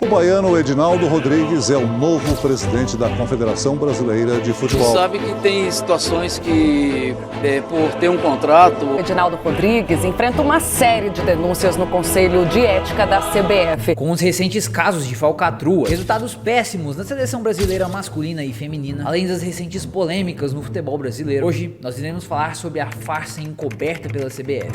O baiano Edinaldo Rodrigues é o novo presidente da Confederação Brasileira de Futebol. Você sabe que tem situações que, por ter um contrato... Edinaldo Rodrigues enfrenta uma série de denúncias no Conselho de Ética da CBF. Com os recentes casos de falcatrua, resultados péssimos na seleção brasileira masculina e feminina, além das recentes polêmicas no futebol brasileiro, hoje nós iremos falar sobre a farsa encoberta pela CBF.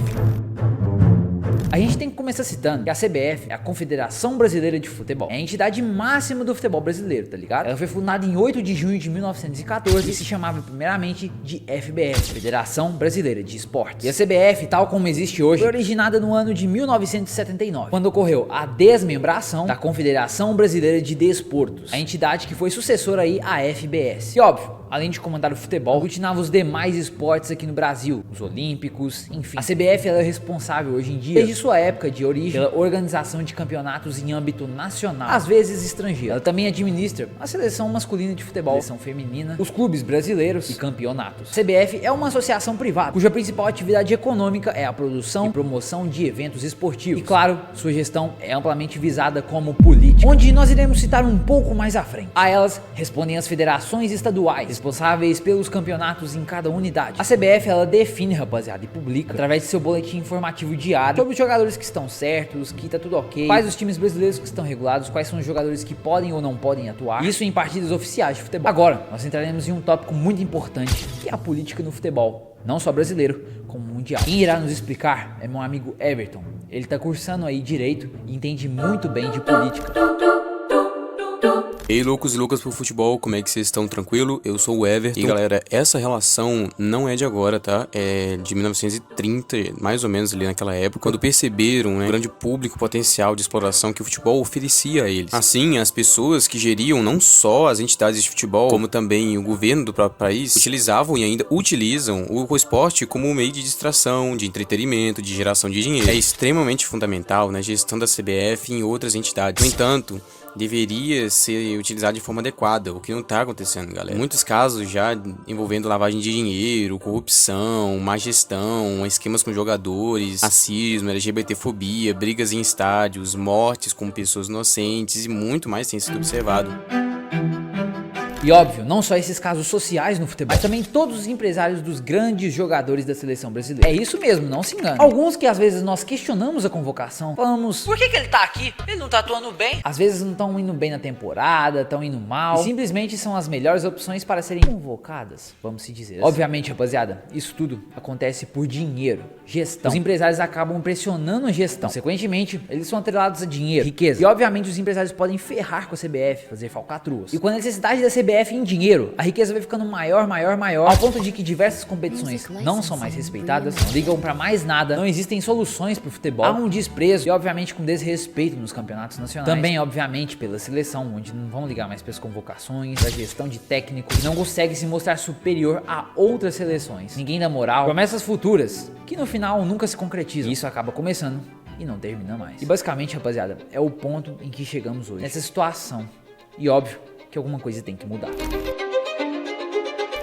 A gente tem que começar citando que a CBF é a Confederação Brasileira de Futebol. É a entidade máxima do futebol brasileiro, tá ligado? Ela foi fundada em 8 de junho de 1914 e se chamava primeiramente de FBS, Federação Brasileira de Esportes. E a CBF, tal como existe hoje, foi originada no ano de 1979, quando ocorreu a desmembração da Confederação Brasileira de Desportos, a entidade que foi sucessora aí à FBS. E óbvio, além de comandar o futebol, aglutinava os demais esportes aqui no Brasil, os olímpicos, enfim. A CBF ela é responsável hoje em dia, desde sua época de origem, pela organização de campeonatos em âmbito nacional, às vezes estrangeiro. Ela também administra a seleção masculina de futebol, a seleção feminina, os clubes brasileiros e campeonatos. A CBF é uma associação privada, cuja principal atividade econômica é a produção e promoção de eventos esportivos. E claro, sua gestão é amplamente visada como política, onde nós iremos citar um pouco mais à frente. A elas respondem as federações estaduais, responsáveis pelos campeonatos em cada unidade. A CBF ela define, rapaziada, e publica através de seu boletim informativo diário sobre os jogadores que estão certos, que tá tudo ok, quais os times brasileiros que estão regulados, quais são os jogadores que podem ou não podem atuar, isso em partidas oficiais de futebol. Agora, nós entraremos em um tópico muito importante, que é a política no futebol, não só brasileiro, como mundial. Quem irá nos explicar é meu amigo Everton. Ele tá cursando aí direito e entende muito bem de política. Ei, loucos e loucas pro futebol, como é que vocês estão? Tranquilo? Eu sou o Everton. E galera, essa relação não é de agora, tá? É de 1930, mais ou menos ali naquela época, quando perceberam, né, o grande público potencial de exploração que o futebol oferecia a eles. Assim, as pessoas que geriam não só as entidades de futebol, como também o governo do próprio país, utilizavam e ainda utilizam o esporte como um meio de distração, de entretenimento, de geração de dinheiro. É extremamente fundamental na gestão da CBF e em outras entidades. No entanto, deveria ser utilizado de forma adequada, o que não tá acontecendo, galera. Muitos casos já envolvendo lavagem de dinheiro, corrupção, má gestão, esquemas com jogadores, racismo, LGBTfobia, brigas em estádios, mortes com pessoas inocentes e muito mais tem sido observado. E óbvio, não só esses casos sociais no futebol, mas também todos os empresários dos grandes jogadores da seleção brasileira. É isso mesmo, não se engane. Alguns que às vezes nós questionamos a convocação, falamos, por que ele tá aqui? Ele não tá atuando bem? Às vezes não estão indo bem na temporada, estão indo mal, e simplesmente são as melhores opções para serem convocadas, vamos se dizer assim. Obviamente, rapaziada, isso tudo acontece por dinheiro, gestão. Os empresários acabam pressionando a gestão. Consequentemente, eles são atrelados a dinheiro, riqueza. E obviamente os empresários podem ferrar com a CBF, fazer falcatruas. E com a necessidade da CBF em dinheiro, a riqueza vai ficando maior, ao ponto de que diversas competições não são mais respeitadas, não ligam pra mais nada, não existem soluções pro futebol, há um desprezo e obviamente com desrespeito nos campeonatos nacionais. Também, obviamente, pela seleção, onde não vão ligar mais pras convocações, pra gestão de técnico, e não consegue se mostrar superior a outras seleções. Ninguém dá moral, promessas futuras, que no final nunca se concretizam. E isso acaba começando e não termina mais. E basicamente, rapaziada, é o ponto em que chegamos hoje, nessa situação. E óbvio que alguma coisa tem que mudar.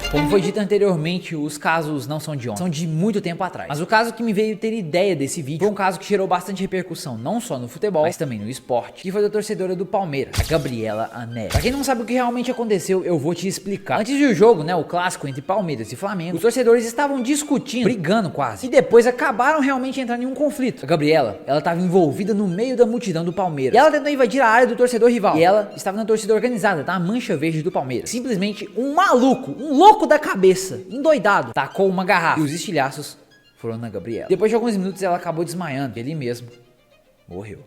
Como foi dito anteriormente, os casos não são de ontem, são de muito tempo atrás. Mas o caso que me veio ter ideia desse vídeo foi um caso que gerou bastante repercussão, não só no futebol, mas também no esporte, que foi da torcedora do Palmeiras, a Gabriela Anelli. Pra quem não sabe o que realmente aconteceu, eu vou te explicar. Antes do jogo, né, o clássico entre Palmeiras e Flamengo, os torcedores estavam discutindo, brigando quase, e depois acabaram realmente entrando em um conflito. A Gabriela, ela estava envolvida no meio da multidão do Palmeiras, e ela tentou invadir a área do torcedor rival, e ela estava na torcida organizada, da Mancha Verde do Palmeiras. Simplesmente um maluco, um louco da cabeça, endoidado, tacou uma garrafa e os estilhaços foram na Gabriela. Depois de alguns minutos ela acabou desmaiando e ele mesmo morreu.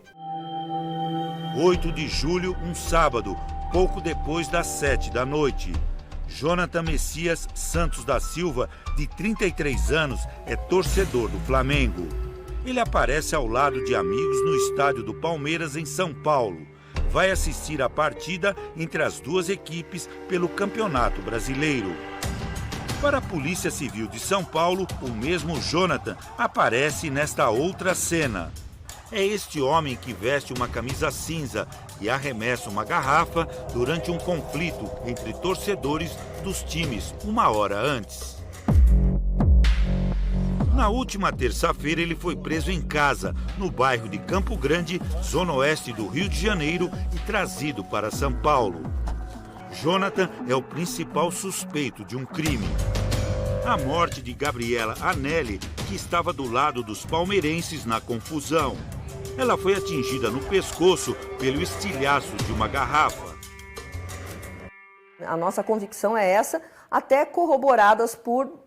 8 de julho, um sábado, pouco depois das 7 da noite. Jonathan Messias Santos da Silva, de 33 anos, é torcedor do Flamengo. Ele aparece ao lado de amigos no estádio do Palmeiras, em São Paulo. Vai assistir a partida entre as duas equipes pelo Campeonato Brasileiro. Para a Polícia Civil de São Paulo, o mesmo Jonathan aparece nesta outra cena. É este homem que veste uma camisa cinza e arremessa uma garrafa durante um conflito entre torcedores dos times uma hora antes. Na última terça-feira, ele foi preso em casa, no bairro de Campo Grande, zona oeste do Rio de Janeiro, e trazido para São Paulo. Jonathan é o principal suspeito de um crime. A morte de Gabriela Anelli, que estava do lado dos palmeirenses na confusão. Ela foi atingida no pescoço pelo estilhaço de uma garrafa. A nossa convicção é essa, até corroboradas por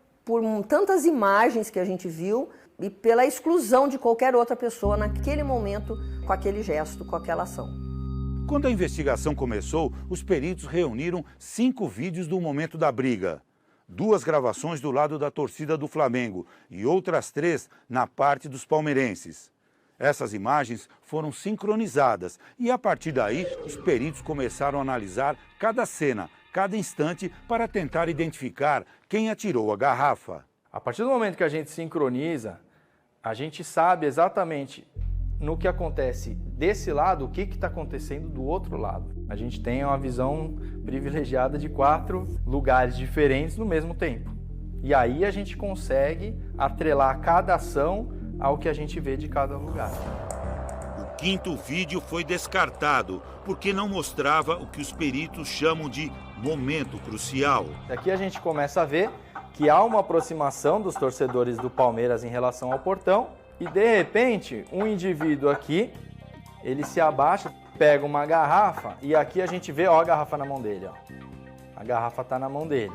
tantas imagens que a gente viu e pela exclusão de qualquer outra pessoa naquele momento com aquele gesto, com aquela ação. Quando a investigação começou, os peritos reuniram 5 vídeos do momento da briga. 2 gravações do lado da torcida do Flamengo e outras 3 na parte dos palmeirenses. Essas imagens foram sincronizadas e, a partir daí, os peritos começaram a analisar cada cena, cada instante, para tentar identificar quem atirou a garrafa. A partir do momento que a gente sincroniza, a gente sabe exatamente no que acontece desse lado, o que está acontecendo do outro lado. A gente tem uma visão privilegiada de 4 lugares diferentes no mesmo tempo. E aí a gente consegue atrelar cada ação ao que a gente vê de cada lugar. O 5º vídeo foi descartado, porque não mostrava o que os peritos chamam de momento crucial. Aqui a gente começa a ver que há uma aproximação dos torcedores do Palmeiras em relação ao portão e, de repente, um indivíduo aqui, ele se abaixa, pega uma garrafa e aqui a gente vê, ó, a garrafa na mão dele, ó. A garrafa está na mão dele.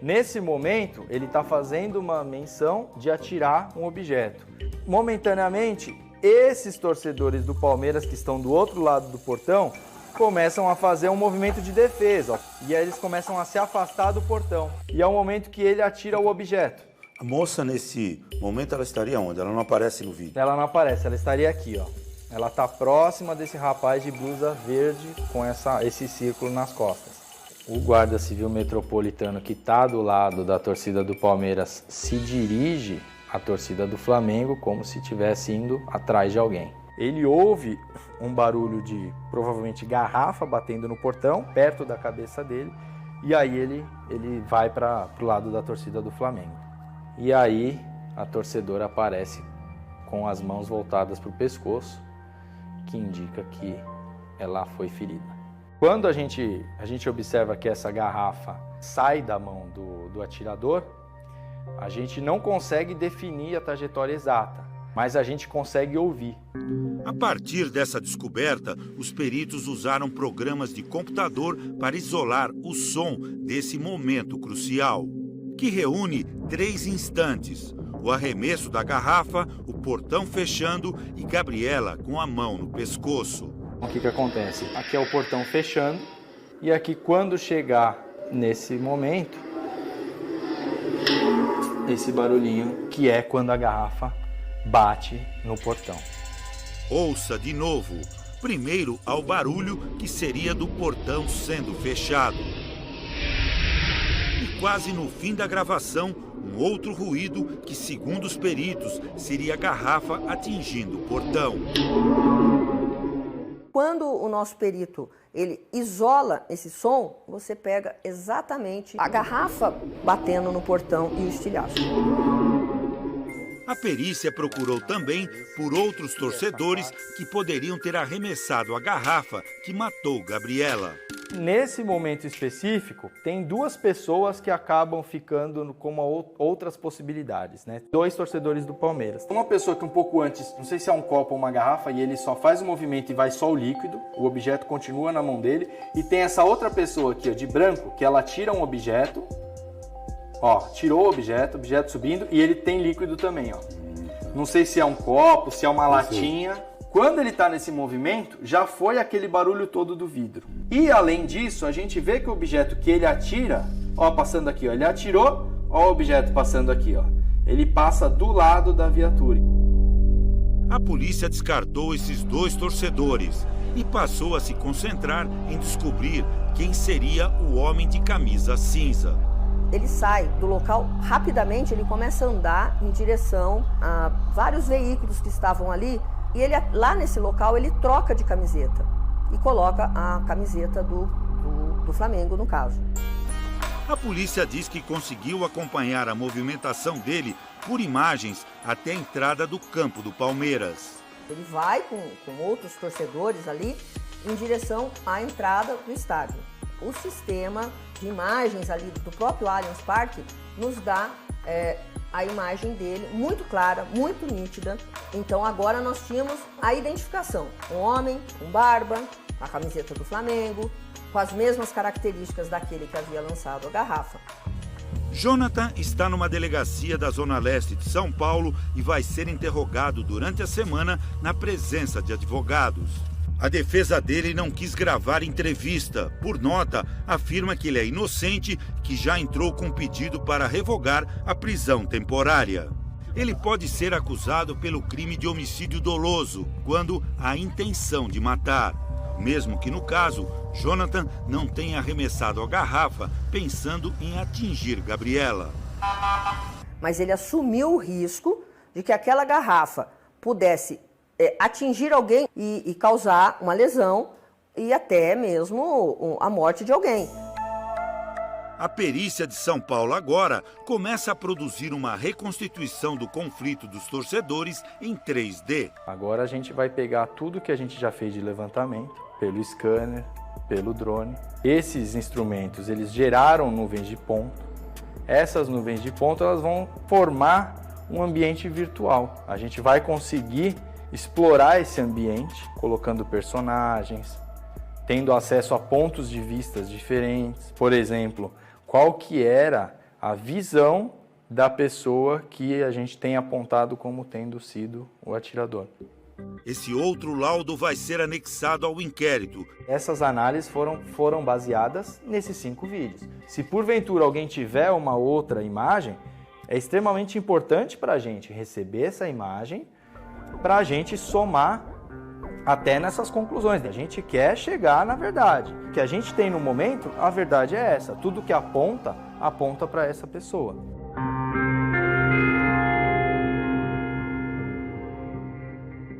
Nesse momento, ele está fazendo uma menção de atirar um objeto. Momentaneamente, esses torcedores do Palmeiras que estão do outro lado do portão começam a fazer um movimento de defesa, ó, e aí eles começam a se afastar do portão. E é o momento que ele atira o objeto. A moça, nesse momento, ela estaria onde? Ela não aparece no vídeo. Ela não aparece, ela estaria aqui, ó. Ela está próxima desse rapaz de blusa verde com esse círculo nas costas. O guarda civil metropolitano que está do lado da torcida do Palmeiras se dirige à torcida do Flamengo como se estivesse indo atrás de alguém. Ele ouve um barulho de, provavelmente, garrafa batendo no portão, perto da cabeça dele, e aí ele vai para o lado da torcida do Flamengo. E aí a torcedora aparece com as mãos voltadas para o pescoço, que indica que ela foi ferida. Quando a gente observa que essa garrafa sai da mão do atirador, a gente não consegue definir a trajetória exata, mas a gente consegue ouvir. A partir dessa descoberta, os peritos usaram programas de computador para isolar o som desse momento crucial, que reúne 3 instantes: o arremesso da garrafa, o portão fechando e Gabriela com a mão no pescoço. O que acontece? Aqui é o portão fechando e aqui, quando chegar nesse momento, esse barulhinho que é quando a garrafa bate no portão. Ouça de novo. Primeiro ao barulho que seria do portão sendo fechado. E quase no fim da gravação, um outro ruído que, segundo os peritos, seria a garrafa atingindo o portão. Quando o nosso perito ele isola esse som, você pega exatamente a garrafa batendo no portão e o estilhaço. A perícia procurou também por outros torcedores que poderiam ter arremessado a garrafa que matou Gabriela. Nesse momento específico, tem 2 pessoas que acabam ficando como outras possibilidades, né? 2 torcedores do Palmeiras. Uma pessoa que um pouco antes, não sei se é um copo ou uma garrafa, e ele só faz o movimento e vai só o líquido, o objeto continua na mão dele. E tem essa outra pessoa aqui, ó, de branco, que ela tira um objeto, ó, tirou o objeto subindo, e ele tem líquido também, ó. Não sei se é um copo, se é uma latinha. Quando ele está nesse movimento, já foi aquele barulho todo do vidro. E além disso, a gente vê que o objeto que ele atira, ó, passando aqui, ó, ele atirou, ó o objeto passando aqui, ó. Ele passa do lado da viatura. A polícia descartou esses 2 torcedores e passou a se concentrar em descobrir quem seria o homem de camisa cinza. Ele sai do local rapidamente, ele começa a andar em direção a vários veículos que estavam ali. E ele, lá nesse local, ele troca de camiseta e coloca a camiseta do Flamengo, no caso. A polícia diz que conseguiu acompanhar a movimentação dele por imagens até a entrada do campo do Palmeiras. Ele vai com outros torcedores ali em direção à entrada do estádio. O sistema de imagens ali do próprio Allianz Parque nos dá a imagem dele muito clara, muito nítida. Então agora nós tínhamos a identificação. Um homem com barba, a camiseta do Flamengo, com as mesmas características daquele que havia lançado a garrafa. Jonathan está numa delegacia da Zona Leste de São Paulo e vai ser interrogado durante a semana na presença de advogados. A defesa dele não quis gravar entrevista. Por nota, afirma que ele é inocente e que já entrou com pedido para revogar a prisão temporária. Ele pode ser acusado pelo crime de homicídio doloso, quando há intenção de matar. Mesmo que no caso, Jonathan não tenha arremessado a garrafa pensando em atingir Gabriela. Mas ele assumiu o risco de que aquela garrafa pudesse atingir alguém e causar uma lesão e até mesmo a morte de alguém. A perícia de São Paulo agora começa a produzir uma reconstituição do conflito dos torcedores em 3D. Agora a gente vai pegar tudo que a gente já fez de levantamento, pelo scanner, pelo drone. Esses instrumentos, eles geraram nuvens de ponto. Essas nuvens de ponto, elas vão formar um ambiente virtual. A gente vai conseguir explorar esse ambiente, colocando personagens, tendo acesso a pontos de vistas diferentes. Por exemplo, qual que era a visão da pessoa que a gente tem apontado como tendo sido o atirador. Esse outro laudo vai ser anexado ao inquérito. Essas análises foram baseadas nesses 5 vídeos. Se porventura alguém tiver uma outra imagem, é extremamente importante para a gente receber essa imagem, para a gente somar até nessas conclusões. A gente quer chegar na verdade. O que a gente tem no momento, a verdade é essa. Tudo que aponta para essa pessoa.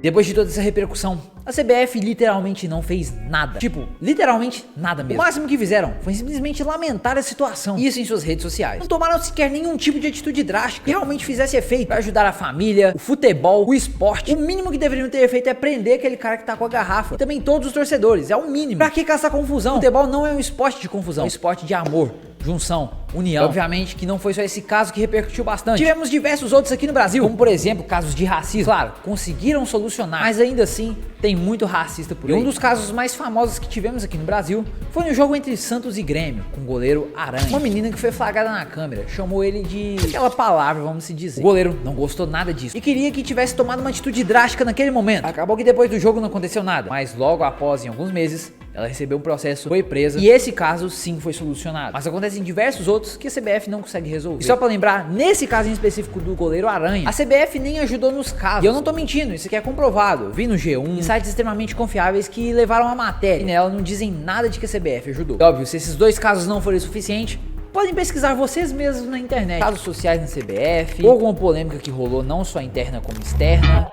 Depois de toda essa repercussão, a CBF literalmente não fez nada. Tipo, literalmente nada mesmo. O máximo que fizeram foi simplesmente lamentar a situação. Isso em suas redes sociais. Não tomaram sequer nenhum tipo de atitude drástica que realmente fizesse efeito para ajudar a família, o futebol, o esporte. O mínimo que deveriam ter feito é prender aquele cara que tá com a garrafa. E também todos os torcedores. É o mínimo. Pra que caçar confusão? O futebol não é um esporte de confusão. É um esporte de amor, junção, união. Obviamente que não foi só esse caso que repercutiu bastante. Tivemos diversos outros aqui no Brasil, como por exemplo, casos de racismo. Claro, conseguiram solucionar, mas ainda assim tem muito racista por aí. E um dos casos mais famosos que tivemos aqui no Brasil foi no jogo entre Santos e Grêmio, com o goleiro Aranha. Uma menina que foi flagrada na câmera chamou ele de aquela palavra, vamos se dizer. O goleiro não gostou nada disso e queria que tivesse tomado uma atitude drástica naquele momento. Acabou que depois do jogo não aconteceu nada, mas logo após, em alguns meses, ela recebeu um processo, foi presa e esse caso sim foi solucionado. Mas acontecem diversos outros que a CBF não consegue resolver. E só pra lembrar, nesse caso em específico do goleiro Aranha, a CBF nem ajudou nos casos. E eu não tô mentindo, isso aqui é comprovado. Eu vi no G1, em sites extremamente confiáveis que levaram a matéria. E nela não dizem nada de que a CBF ajudou. E óbvio, se esses 2 casos não forem suficientes, podem pesquisar vocês mesmos na internet. Casos sociais na CBF, ou alguma polêmica que rolou não só interna como externa.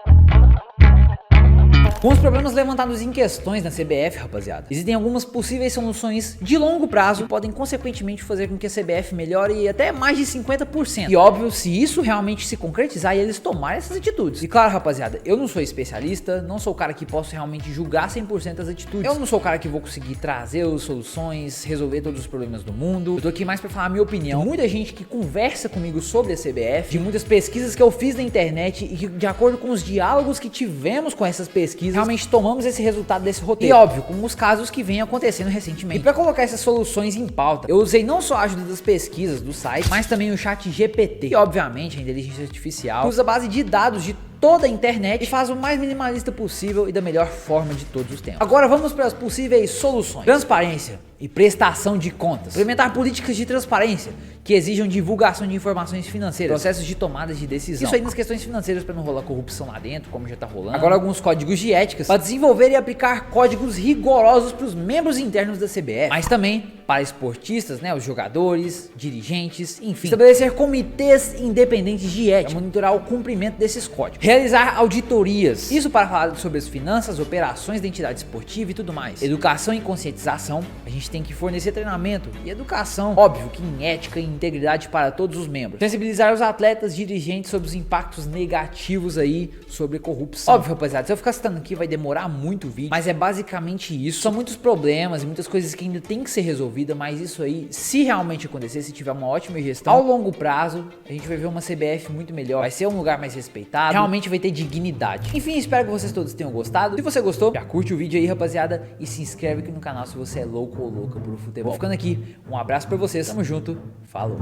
Com os problemas levantados em questões na CBF, rapaziada, existem algumas possíveis soluções de longo prazo que podem consequentemente fazer com que a CBF melhore até mais de 50%. E óbvio, se isso realmente se concretizar e eles tomarem essas atitudes. E claro, rapaziada, eu não sou especialista, não sou o cara que posso realmente julgar 100% as atitudes. Eu não sou o cara que vou conseguir trazer as soluções, resolver todos os problemas do mundo. Eu tô aqui mais pra falar a minha opinião. Tem muita gente que conversa comigo sobre a CBF, de muitas pesquisas que eu fiz na internet e que, de acordo com os diálogos que tivemos com essas pesquisas, realmente tomamos esse resultado desse roteiro. E óbvio, como os casos que vêm acontecendo recentemente. E para colocar essas soluções em pauta, eu usei não só a ajuda das pesquisas do site, mas também o chat GPT. E obviamente a inteligência artificial que usa a base de dados de toda a internet e faz o mais minimalista possível e da melhor forma de todos os tempos. Agora vamos para as possíveis soluções. Transparência e prestação de contas. Implementar políticas de transparência que exijam divulgação de informações financeiras, processos de tomadas de decisão. Isso aí nas questões financeiras para não rolar corrupção lá dentro, como já tá rolando. Agora alguns códigos de éticas para desenvolver e aplicar códigos rigorosos para os membros internos da CBF, mas também para esportistas, né, os jogadores, dirigentes, enfim. Estabelecer comitês independentes de ética para monitorar o cumprimento desses códigos. Realizar auditorias, isso para falar sobre as finanças, operações da entidade esportiva e tudo mais. Educação e conscientização, a gente gente tem que fornecer treinamento e educação, óbvio que em ética e integridade para todos os membros. Sensibilizar os atletas dirigentes sobre os impactos negativos aí sobre corrupção. Óbvio, rapaziada, se eu ficar citando aqui vai demorar muito o vídeo, mas é basicamente isso. São muitos problemas e muitas coisas que ainda tem que ser resolvida, mas isso aí, se realmente acontecer, se tiver uma ótima gestão, ao longo prazo, a gente vai ver uma CBF muito melhor, vai ser um lugar mais respeitado, realmente vai ter dignidade. Enfim, espero que vocês todos tenham gostado. Se você gostou, já curte o vídeo aí, rapaziada, e se inscreve aqui no canal se você é louco ou louca por futebol. Vou ficando aqui, um abraço pra vocês, tamo junto, falou!